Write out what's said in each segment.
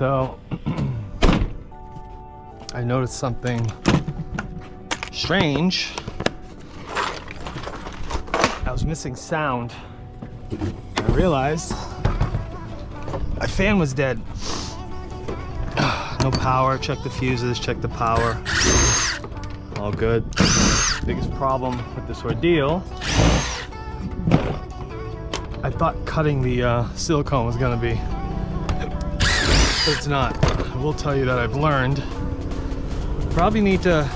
So I noticed something strange. I was missing sound. I realized my fan was dead. No power. Check the fuses, check the power. All good. Biggest problem with this ordeal, I thought cutting the silicone was gonna be, but it's not. I will tell you that I've learned. Probably need to,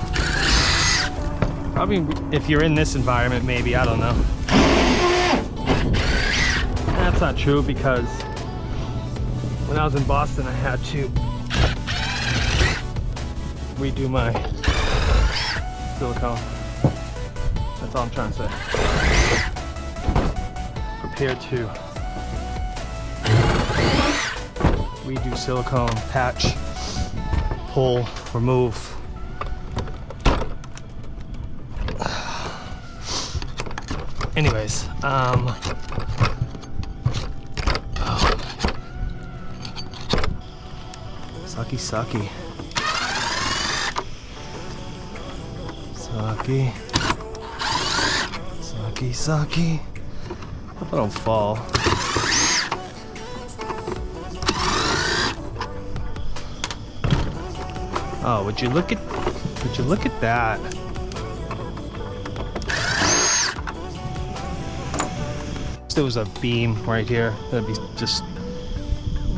if you're in this environment, maybe, I don't know. That's not true, because when I was in Boston, I had to redo my silicone. That's all I'm trying to say. Prepare to redo silicone, patch, pull, remove. Anyways, sucky. Sucky. Hope I don't fall. Oh, would you look at that? If there was a beam right here, that'd be just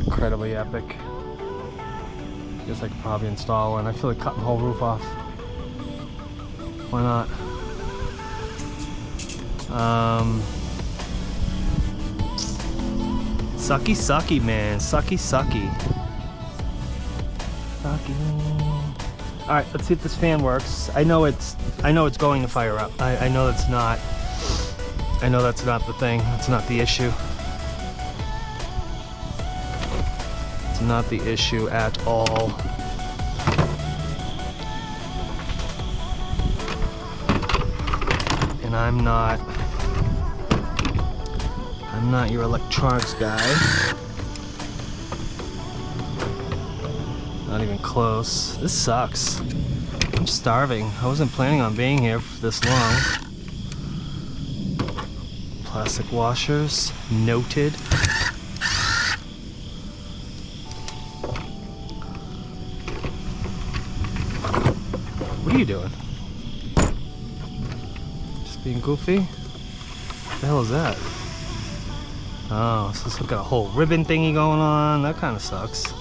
incredibly epic. I guess I could probably install one. I feel like cutting the whole roof off. Why not? Sucky, man. Sucky. All right, let's see if this fan works. I know it's going to fire up. I know that's not the thing. That's not the issue. It's not the issue at all. And I'm not your electronics guy. Not even close. This sucks. I'm starving. I wasn't planning on being here for this long. Plastic washers, noted. What are you doing? Just being goofy? What the hell is that? Oh, so it's like a whole ribbon thingy going on. That kind of sucks.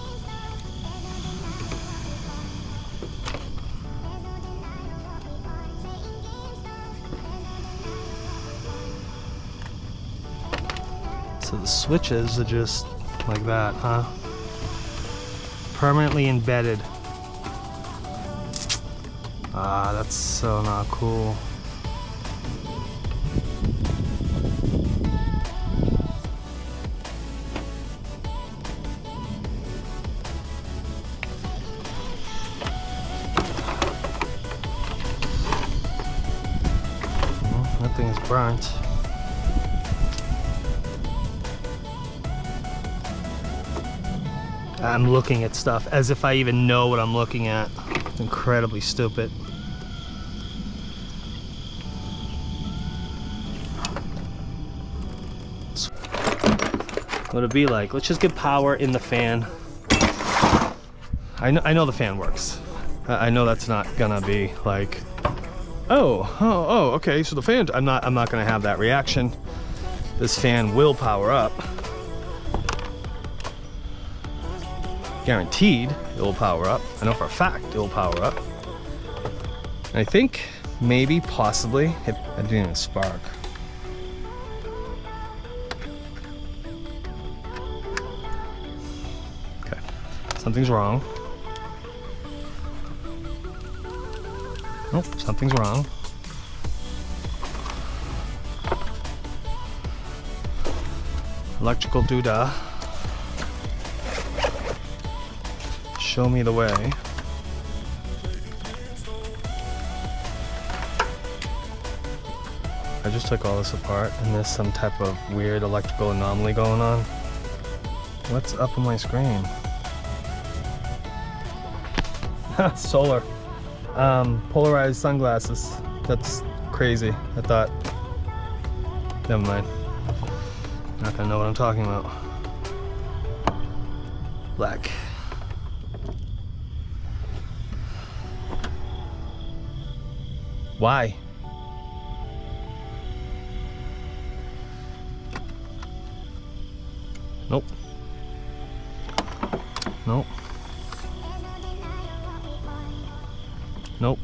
So the switches are just like that, huh? Permanently embedded. Ah, that's so not cool. Nothing is burnt. I'm looking at stuff as if I even know what I'm looking at. It's incredibly stupid. What it'd be like? Let's just get power in the fan. I know the fan works. I know that's not gonna be like, oh, okay. So the fan. I'm not gonna have that reaction. This fan will power up. Guaranteed it will power up. I know for a fact it will power up. And I think maybe, possibly, I didn't even spark. Okay, something's wrong. Nope, something's wrong. Electrical doodah. Show me the way. I just took all this apart and there's some type of weird electrical anomaly going on. What's up on my screen? Solar. Polarized sunglasses. That's crazy. I thought. Never mind. Not gonna know what I'm talking about. Black. Why? Nope. Nope. Nope.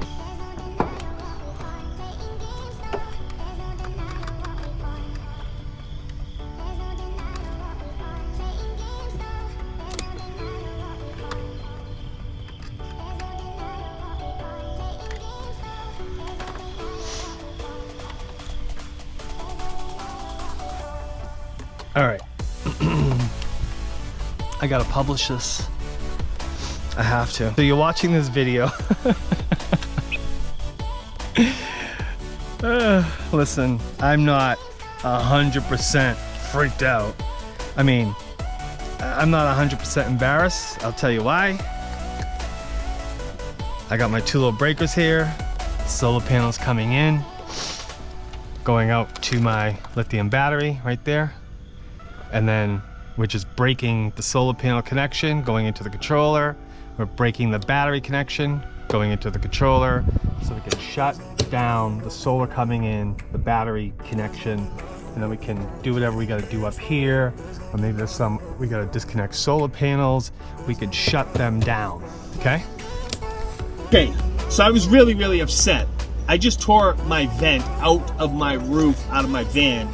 All right. I gotta publish this. I have to. So you're watching this video. Listen, I'm not 100% freaked out. I mean, I'm not 100% embarrassed. I'll tell you why. I got my two little breakers here. Solar panels coming in, going out to my lithium battery right there. And then we're just breaking the solar panel connection, going into the controller. We're breaking the battery connection, going into the controller, so we can shut down the solar coming in, the battery connection, and then we can do whatever we gotta do up here, or maybe there's some, we gotta disconnect solar panels, we could shut them down, okay? Okay, so I was really upset. I just tore my vent out of my roof, out of my van,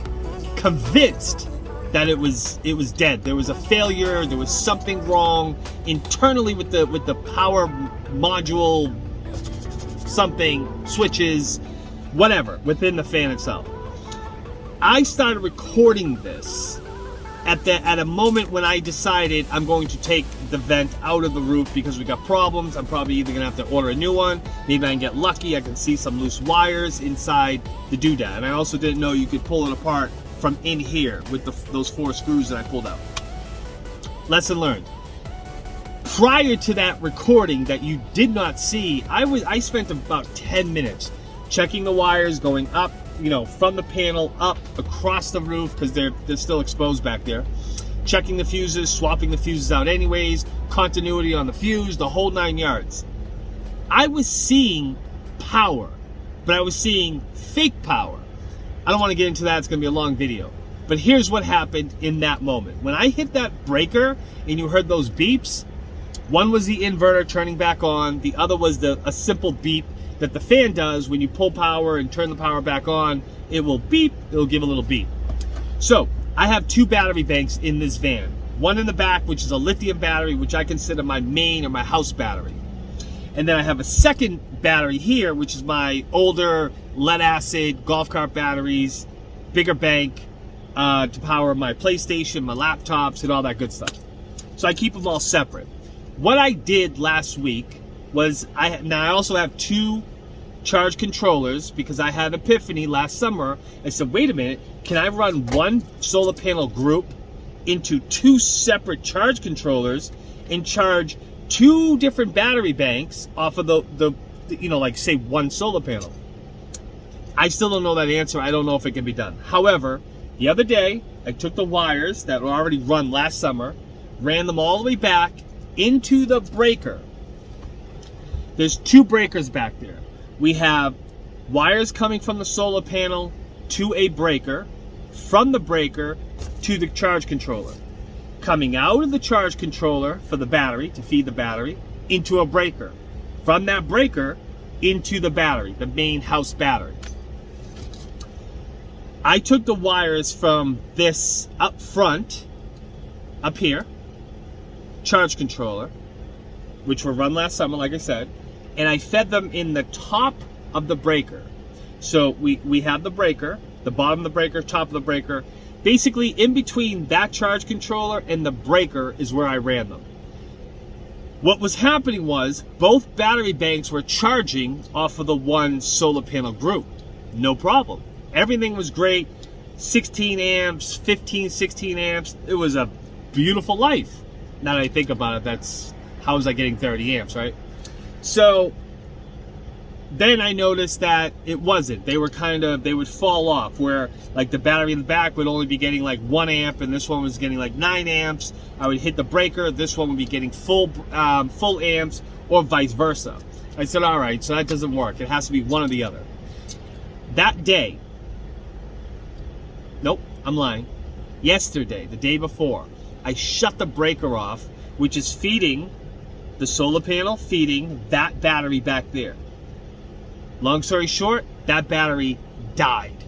convinced that it was dead. There was a failure. There was something wrong internally with the power module, something, switches, whatever, within the fan itself. I started recording this at a moment when I decided I'm going to take the vent out of the roof because we got problems. I'm probably either gonna have to order a new one. Maybe I can get lucky. I can see some loose wires inside the doodad. And I also didn't know you could pull it apart from in here with those 4 screws that I pulled out. Lesson learned. Prior to that recording that you did not see, I spent about 10 minutes checking the wires going up, you know, from the panel up across the roof because they're still exposed back there. Checking the fuses, swapping the fuses out anyways, continuity on the fuse, the whole 9 yards. I was seeing power, but I was seeing fake power. I don't want to get into that, it's going to be a long video. But here's what happened in that moment. When I hit that breaker and you heard those beeps, one was the inverter turning back on, the other was a simple beep that the fan does when you pull power and turn the power back on. It will beep, it'll give a little beep. So, I have 2 battery banks in this van. One in the back, which is a lithium battery, which I consider my main or my house battery. And then I have a second battery here, which is my older lead acid golf cart batteries, bigger bank to power my PlayStation, my laptops, and all that good stuff. So I keep them all separate. What I did last week was, I also have 2 charge controllers because I had an epiphany last summer. I said, wait a minute, can I run one solar panel group into 2 separate charge controllers and charge 2 different battery banks off of the you know, like say 1 solar panel? I still don't know that answer. I don't know if it can be done. However, the other day, I took the wires that were already run last summer, ran them all the way back into the breaker. There's 2 breakers back there. We have wires coming from the solar panel to a breaker, from the breaker to the charge controller, coming out of the charge controller for the battery, to feed the battery, into a breaker. From that breaker into the battery, the main house battery. I took the wires from this up front, up here, charge controller, which were run last summer, like I said, and I fed them in the top of the breaker. So we have the breaker, the bottom of the breaker, top of the breaker. Basically, in between that charge controller and the breaker is where I ran them. What was happening was both battery banks were charging off of the 1 solar panel group. No problem. Everything was great. 16 amps, 15, 16 amps. It was a beautiful life. Now that I think about it, how was I getting 30 amps, right? So then I noticed that it wasn't. They would fall off, where like the battery in the back would only be getting like 1 amp and this one was getting like 9 amps. I would hit the breaker, this one would be getting full amps, or vice versa. I said, all right, so that doesn't work. It has to be one or the other. That day, nope, I'm lying. Yesterday, the day before, I shut the breaker off, which is feeding the solar panel, feeding that battery back there. Long story short, that battery died.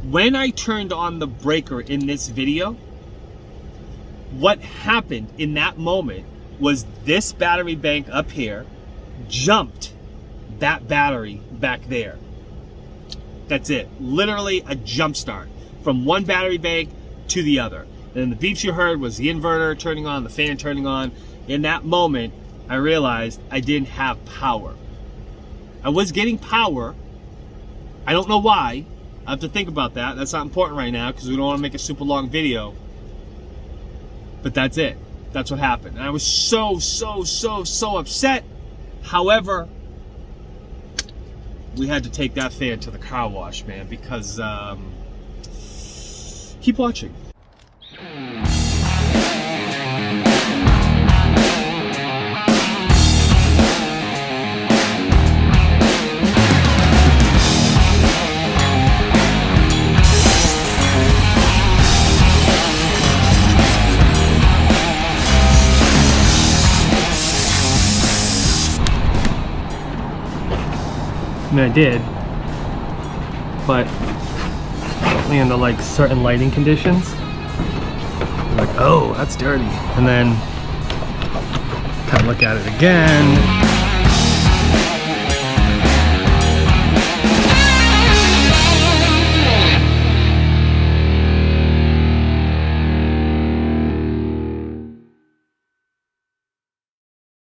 When I turned on the breaker in this video, what happened in that moment was this battery bank up here jumped that battery back there. That's it. Literally a jump start from one battery bank to the other. And the beeps you heard was the inverter turning on, the fan turning on. In that moment, I realized I didn't have power. I was getting power. I don't know why. I have to think about that. That's not important right now because we don't want to make a super long video. But that's it. That's what happened. And I was so upset. However, we had to take that fan to the car wash, man, because keep watching. I mean, I did, but only under like certain lighting conditions. Like, oh, that's dirty. And then kind of look at it again.